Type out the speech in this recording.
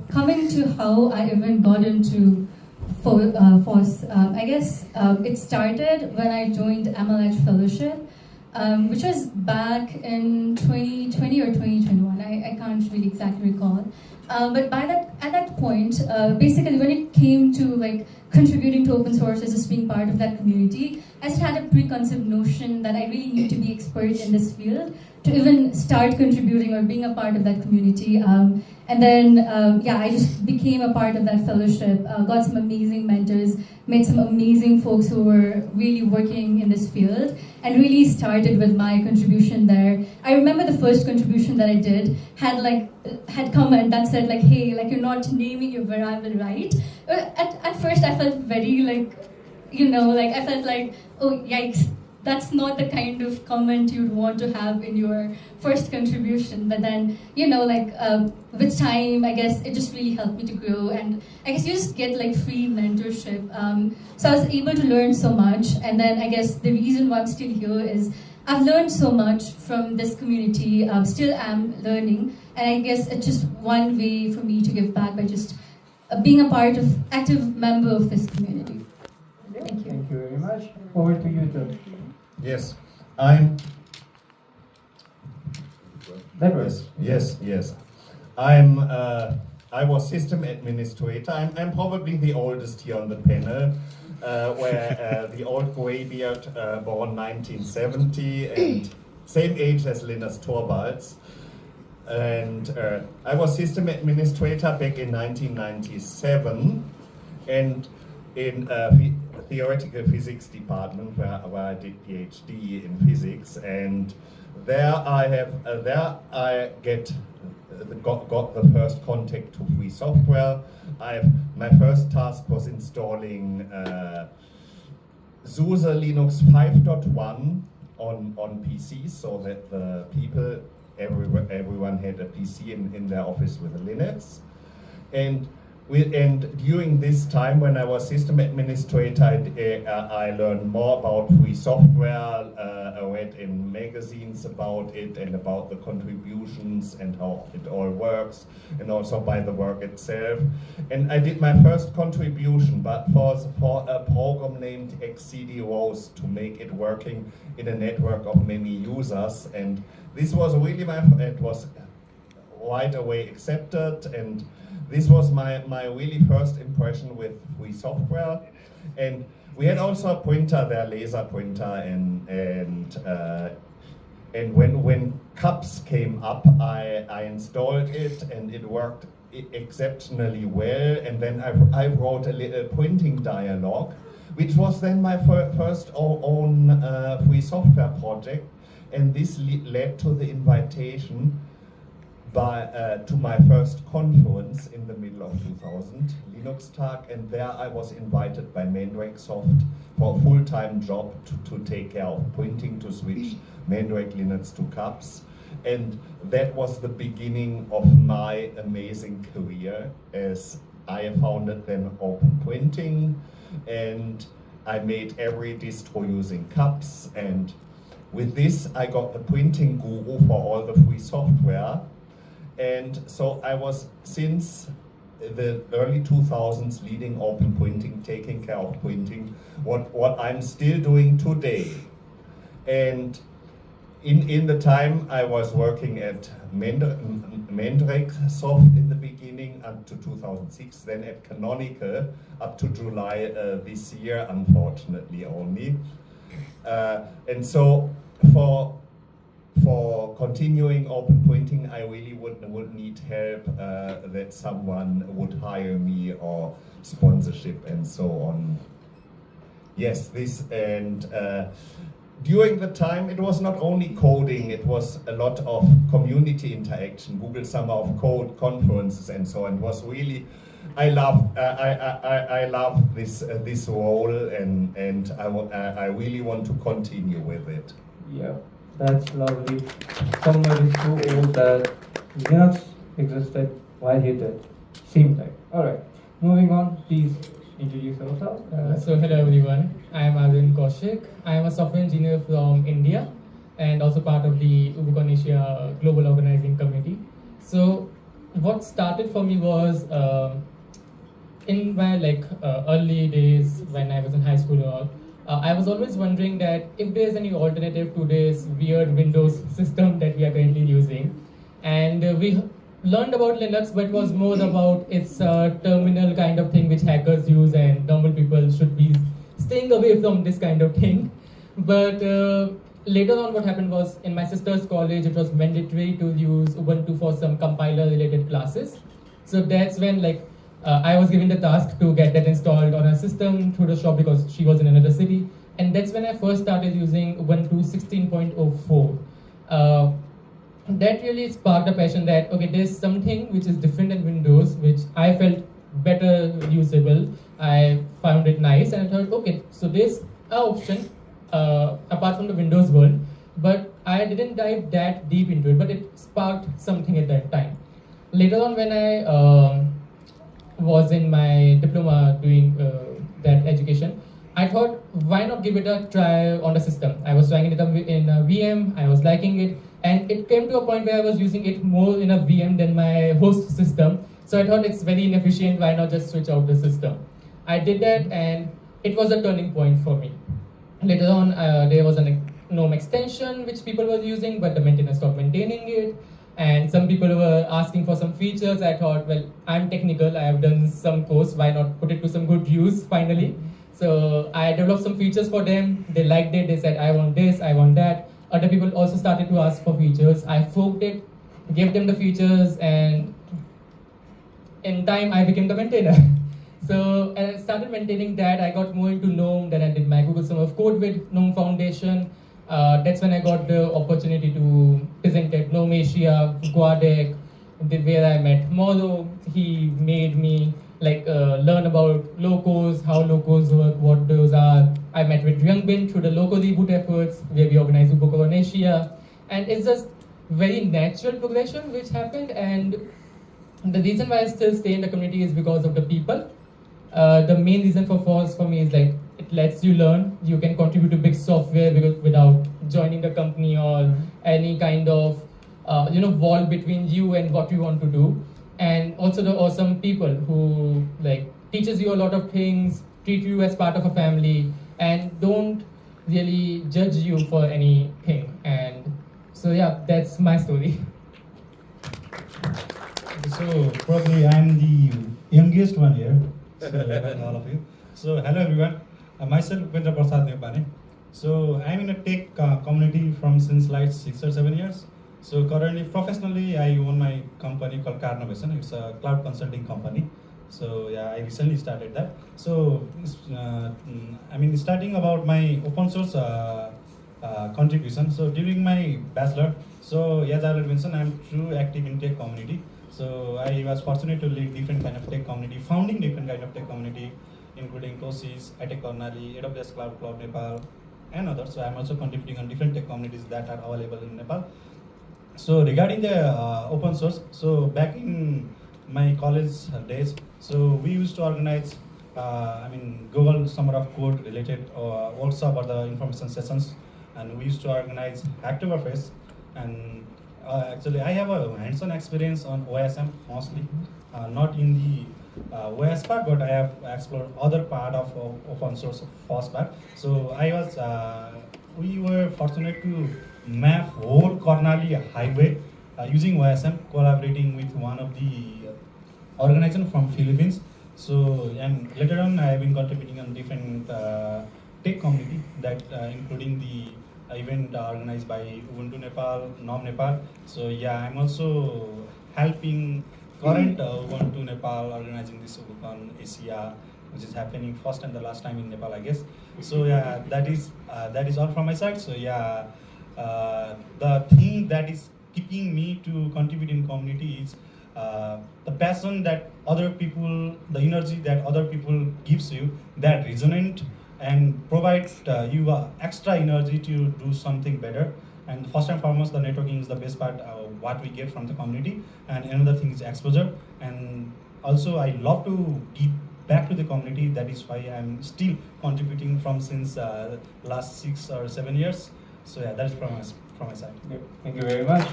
coming to how I even got into FOSS, I guess it started when I joined MLH Fellowship, which was back in 2020 or 2021. I can't really exactly recall. But at that point, basically when it came to like contributing to open source as just being part of that community, I just had a preconceived notion that I really need to be expert in this field to even start contributing or being a part of that community. And then, I just became a part of that fellowship, got some amazing mentors, met some amazing folks who were really working in this field, and really started with my contribution there. I remember the first contribution that I did had comment that said like, hey, like you're not naming your variable right. At first I felt very I felt like, oh yikes, that's not the kind of comment you'd want to have in your first contribution. But then, with time, I guess it just really helped me to grow. And I guess you just get like free mentorship. So I was able to learn so much. And then I guess the reason why I'm still here is I've learned so much from this community, still am learning. And I guess it's just one way for me to give back by just being a active member of this community. Thank you. Thank you very much. Over to you, Joe. Yes, Yes. I was system administrator. I'm probably the oldest here on the panel, where the old graybeard, born 1970, and same age as Linus Torvalds. And I was system administrator back in 1997, and in theoretical physics department where I did PhD in physics, and there I got the first contact to free software. My first task was installing SUSE Linux 5.1 on PCs, so that the everyone had a PC in their office with a Linux. And during this time, when I was system administrator, I learned more about free software. I read in magazines about it and about the contributions and how it all works, and also by the work itself. And I did my first contribution, but for a program named XCD-ROS to make it working in a network of many users. And this was really it was right away accepted, and this was my really first impression with free software. And we had also a printer there, laser printer, and when CUPS came up, I installed it, and it worked exceptionally well. And then I wrote a little printing dialogue, which was then my first own free software project. And this led to the invitation to my first conference in the middle of 2000, Linux Tag, and there I was invited by Mandrake Soft for a full-time job to take care of printing, to switch Mandrake Linux to CUPS. And that was the beginning of my amazing career, as I founded then Open Printing, and I made every distro using CUPS. And with this, I got the printing guru for all the free software. And so I was, since the early 2000s, leading Open Printing, taking care of printing, what I'm still doing today. And in the time I was working at Mandrake Soft in the beginning up to 2006, then at Canonical up to July this year, unfortunately only. And so for continuing Open Printing, I really would need help, that someone would hire me, or sponsorship and so on. Yes, during the time, it was not only coding, it was a lot of community interaction, Google Summer of Code conferences and so on. It was really, I love this role, and I really want to continue with it. Yeah, that's lovely. Someone is so old that Linux existed while he did. Seemed like. Alright, moving on, please introduce yourself. So hello everyone, I am Arvind Kaushik. I am a software engineer from India and also part of the UbuCon Asia global organizing committee. So what started for me was in my early days when I was in high school or all, I was always wondering that if there's any alternative to this weird Windows system that we are currently using. And we learned about Linux, but it was more about its terminal kind of thing which hackers use, and normal people should be staying away from this kind of thing. But later on, what happened was in my sister's college, it was mandatory to use Ubuntu for some compiler-related classes. So that's when I was given the task to get that installed on her system through the shop because she was in another city. And that's when I first started using Ubuntu 16.04. That really sparked a passion that, okay, there's something which is different than Windows, which I felt better usable. I found it nice and I thought, okay, so there's an option apart from the Windows world, but I didn't dive that deep into it, but it sparked something at that time. Later on when I was in my diploma doing that education, I thought, why not give it a try on the system? I was trying it in a VM, I was liking it, and it came to a point where I was using it more in a VM than my host system. So I thought it's very inefficient, why not just switch out the system? I did that and it was a turning point for me. Later on, there was a GNOME extension which people were using, but the maintainer stopped maintaining it. And some people were asking for some features. I thought, well, I'm technical, I have done some course, why not put it to some good use finally? So I developed some features for them, they liked it, they said, I want this, I want that. Other people also started to ask for features. I forked it, gave them the features, and in time I became the maintainer. So I started maintaining that. I got more into GNOME, then I did my Google Summer of Code with GNOME Foundation. That's when I got the opportunity to present at GNOME Asia, Guadec, where I met Molo. He made me learn about locals, how locals work, what those are. I met with Youngbin through the local reboot efforts, where we organized UbuCon Asia. And it's just very natural progression which happened. And the reason why I still stay in the community is because of the people. The main reason for FOSS for me is it lets you learn. You can contribute to big software without joining the company or any kind of wall between you and what you want to do. And also the awesome people who teaches you a lot of things, treat you as part of a family, and don't really judge you for anything. And so yeah, that's my story. So probably I'm the youngest one here. So all of you. So hello everyone. Myself Upendra Prasad Nepane. So I'm in a tech community from since 6 or 7 years. So currently, professionally, I own my company called Carnovation. It's a cloud consulting company. So yeah, I recently started that. So starting about my open source contribution. So during my bachelor, so as I already mentioned, I'm true active in tech community. So I was fortunate to lead different kind of tech community, founding different kind of tech community, including TOSIS, Attack Karnali, AWS Cloud Nepal, and others. So I'm also contributing on different tech communities that are available in Nepal. So regarding the open source, so back in my college days, so we used to organize, Google Summer of Code related workshop or the information sessions, and we used to organize Hacktoberfest. And actually, I have a hands-on experience on OSM mostly, not in the OS part, but I have explored other part of open source FOSS part. So we were fortunate to map whole Karnali highway using OSM, collaborating with one of the organization from Philippines. So, and later on, I have been contributing on different tech community that including the event organized by Ubuntu Nepal, GNOME Nepal. So yeah, I'm also helping current Ubuntu Nepal organizing this UbuCon Asia, which is happening first and the last time in Nepal, I guess. So yeah, that is all from my side. So yeah, the thing that is keeping me to contribute in community is the passion that other people, the energy that other people gives you, that resonate and provides you extra energy to do something better. And first and foremost, the networking is the best part of what we get from the community. And another thing is exposure. And also, I love to give back to the community. That is why I'm still contributing from since last 6 or 7 years. So yeah, that's from my side. Thank you very much.